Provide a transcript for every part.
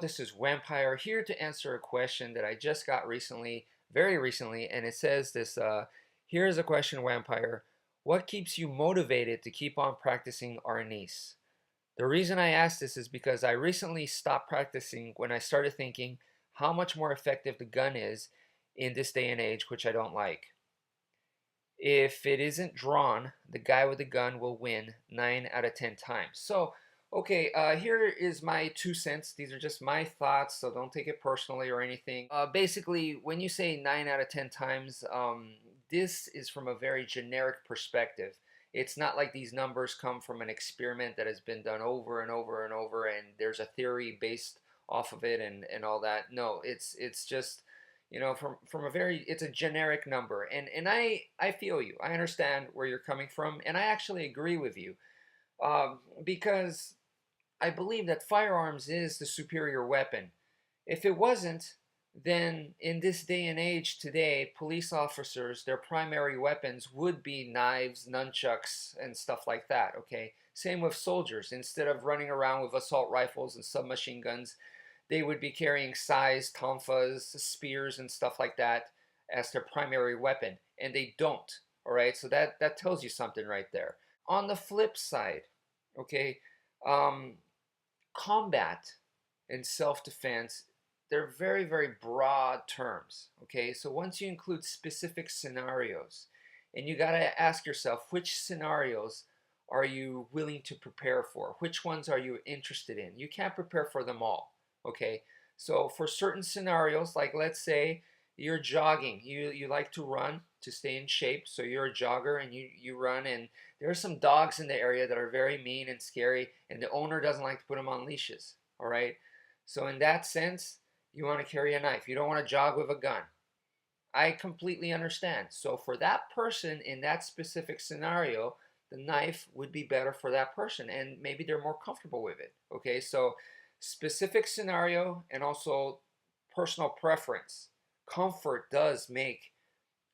this is wmpyr here to answer a question that I just got recently, very recently, and it says this, here's a question, wmpyr. What keeps you motivated to keep on practicing arnis? The reason I asked this is because I recently stopped practicing when I started thinking how much more effective the gun is in this day and age, which I don't like. If it isn't drawn, the guy with the gun will win 9 out of 10 times. So, okay, here is my 2 cents. These are just my thoughts, so don't take it personally or anything. Basically, when you say 9 out of 10 times, this is from a very generic perspective. It's not like these numbers come from an experiment that has been done over and over and over, and there's a theory based off of it and all that. No, it's just, from a very, it's a generic number. And I feel you. I understand where you're coming from, and I actually agree with you, because I believe that firearms is the superior weapon. If it wasn't, then in this day and age today, police officers, their primary weapons would be knives, nunchucks, and stuff like that, okay? Same with soldiers. Instead of running around with assault rifles and submachine guns, they would be carrying sais, tonfas, spears, and stuff like that as their primary weapon, and they don't, all right? So that tells you something right there. On the flip side, okay, combat and self-defense, they're very, very broad terms, okay? So once you include specific scenarios, and you got to ask yourself, which scenarios are you willing to prepare for? Which ones are you interested in? You can't prepare for them all, okay? So for certain scenarios, like let's say you're jogging, you like to run to stay in shape, so you're a jogger and you run, and there are some dogs in the area that are very mean and scary, and the owner doesn't like to put them on leashes, all right? So in that sense, you want to carry a knife. You don't want to jog with a gun. I completely understand. So for that person in that specific scenario, the knife would be better for that person, and maybe they're more comfortable with it. Okay, so specific scenario and also personal preference. Comfort does make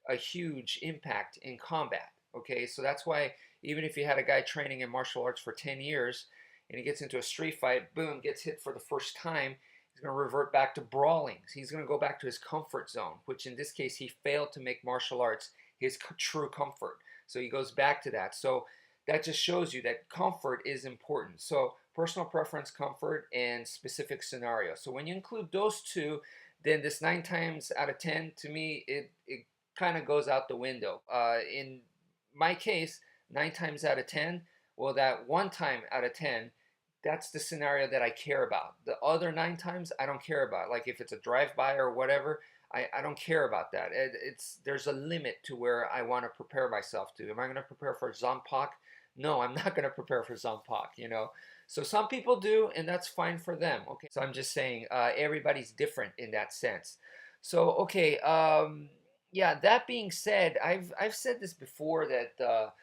a huge impact in combat. Okay, so that's why even if you had a guy training in martial arts for 10 years and he gets into a street fight, boom, gets hit for the first time, he's going to revert back to brawling. He's going to go back to his comfort zone, which in this case, he failed to make martial arts his true comfort. So he goes back to that. So that just shows you that comfort is important. So personal preference, comfort, and specific scenario. So when you include those two, then this 9 times out of 10, to me, it kind of goes out the window. In my case, 9 times out of 10, well, that 1 time out of 10, that's the scenario that I care about. The other 9 times, I don't care about. Like if it's a drive-by or whatever, I don't care about that. There's a limit to where I want to prepare myself to. Am I going to prepare for Zompak? No, I'm not going to prepare for Zompak. So some people do, and that's fine for them. Okay, so I'm just saying everybody's different in that sense. So okay, yeah. That being said, I've said this before that.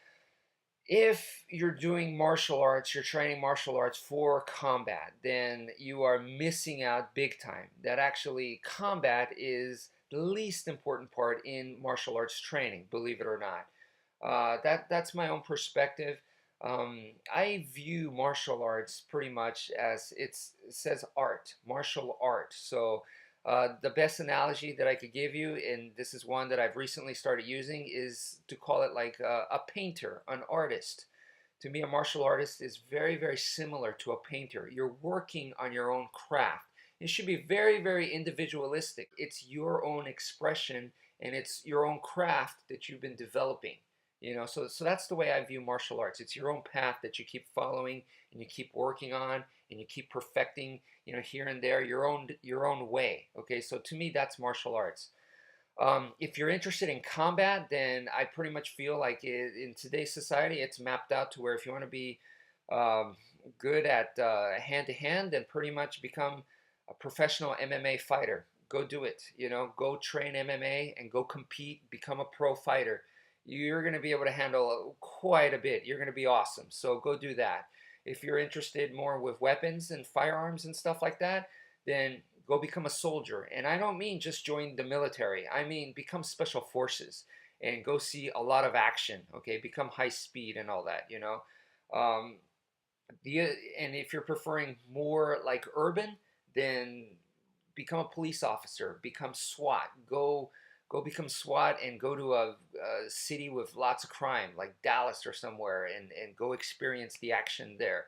If you're doing martial arts, you're training martial arts for combat, then you are missing out big time. That actually combat is the least important part in martial arts training, believe it or not. That's my own perspective. I view martial arts pretty much as it says art, martial art. So the best analogy that I could give you, and this is one that I've recently started using, is to call it like a painter, an artist. To me, a martial artist is very, very similar to a painter. You're working on your own craft. It should be very, very individualistic. It's your own expression, and it's your own craft that you've been developing. So that's the way I view martial arts. It's your own path that you keep following and you keep working on and you keep perfecting, here and there, your own way. Okay, so to me, that's martial arts. If you're interested in combat, then I pretty much feel like in today's society, it's mapped out to where if you want to be good at hand-to-hand, then pretty much become a professional MMA fighter. Go do it. Go train MMA and go compete, become a pro fighter. You're going to be able to handle quite a bit. You're going to be awesome. So go do that. If you're interested more with weapons and firearms and stuff like that, then go become a soldier. And I don't mean just join the military. I mean become special forces and go see a lot of action. Okay, become high speed and all that. And if you're preferring more like urban, then become a police officer, become SWAT, go become SWAT and go to a city with lots of crime like Dallas or somewhere, and go experience the action there.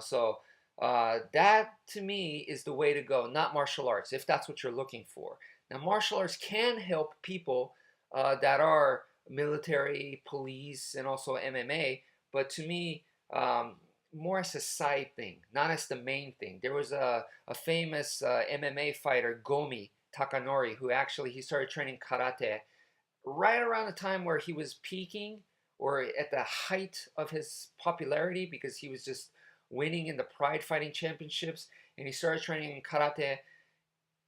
So that to me is the way to go, not martial arts, if that's what you're looking for. Now, martial arts can help people that are military, police, and also MMA, but to me, more as a side thing, not as the main thing. There was a famous MMA fighter, Gomi Takanori, who actually he started training karate right around the time where he was peaking or at the height of his popularity, because he was just winning in the Pride Fighting Championships, and he started training in karate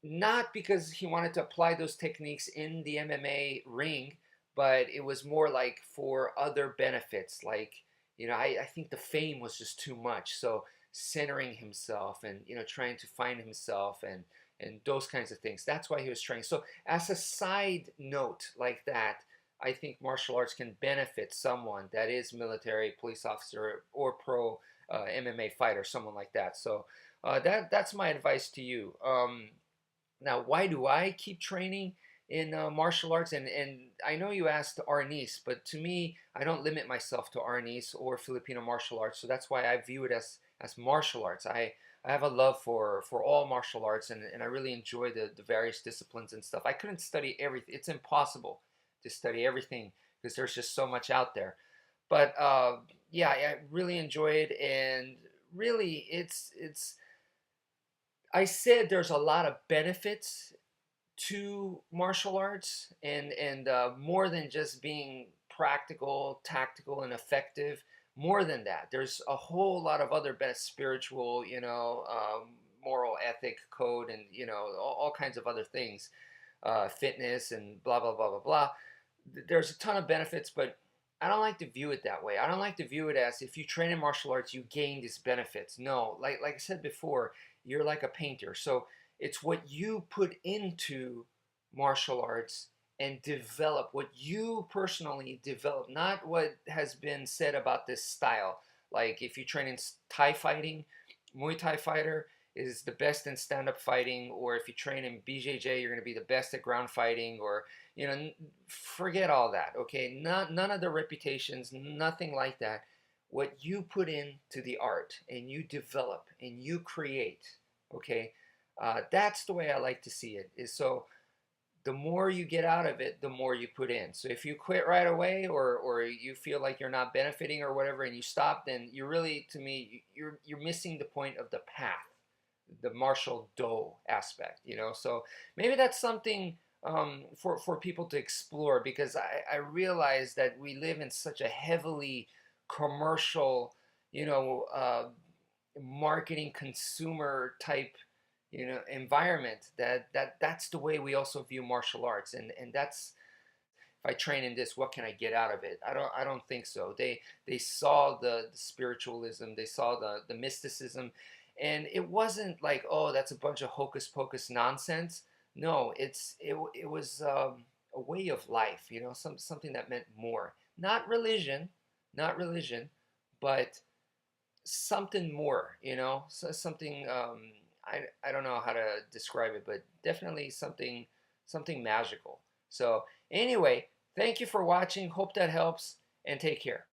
not because he wanted to apply those techniques in the MMA ring, but it was more like for other benefits. Like, I think the fame was just too much. So centering himself and, trying to find himself and those kinds of things. That's why he was training. So as a side note like that, I think martial arts can benefit someone that is military, police officer, or pro MMA fighter, someone like that. So that's my advice to you. Now, why do I keep training in martial arts? And I know you asked arnis, but to me, I don't limit myself to arnis or Filipino martial arts. So that's why I view it as martial arts. I have a love for all martial arts, and I really enjoy the various disciplines and stuff. I couldn't study everything. It's impossible to study everything because there's just so much out there. But yeah, I really enjoy it, and really, it's I said there's a lot of benefits to martial arts, and more than just being practical, tactical, and effective. More than that, there's a whole lot of other best spiritual, moral ethic code, and all kinds of other things, fitness and blah blah blah blah blah. There's a ton of benefits, but I don't like to view it that way. I don't like to view it as if you train in martial arts, you gain these benefits. No, like I said before, you're like a painter. So it's what you put into martial arts and develop, what you personally develop, not what has been said about this style. Like if you train in Thai fighting, Muay Thai fighter is the best in stand-up fighting, or if you train in BJJ, you're going to be the best at ground fighting, or forget all that. Okay, none of the reputations, nothing like that. What you put into the art and you develop and you create, okay, that's the way I like to see it. Is so the more you get out of it, the more you put in. So if you quit right away, or you feel like you're not benefiting or whatever, and you stop, then you're really, to me, you're missing the point of the path, the martial do aspect. So maybe that's something for people to explore, because I realize that we live in such a heavily commercial, marketing consumer type environment, that's the way we also view martial arts, and that's, if I train in this, what can I get out of it? I don't think so. They saw the spiritualism, they saw the mysticism, and it wasn't like, oh, that's a bunch of hocus pocus nonsense. No, it was a way of life, something that meant more. Not religion, not religion, but something more, so something, I don't know how to describe it, but definitely something magical. So anyway, thank you for watching. Hope that helps, and take care.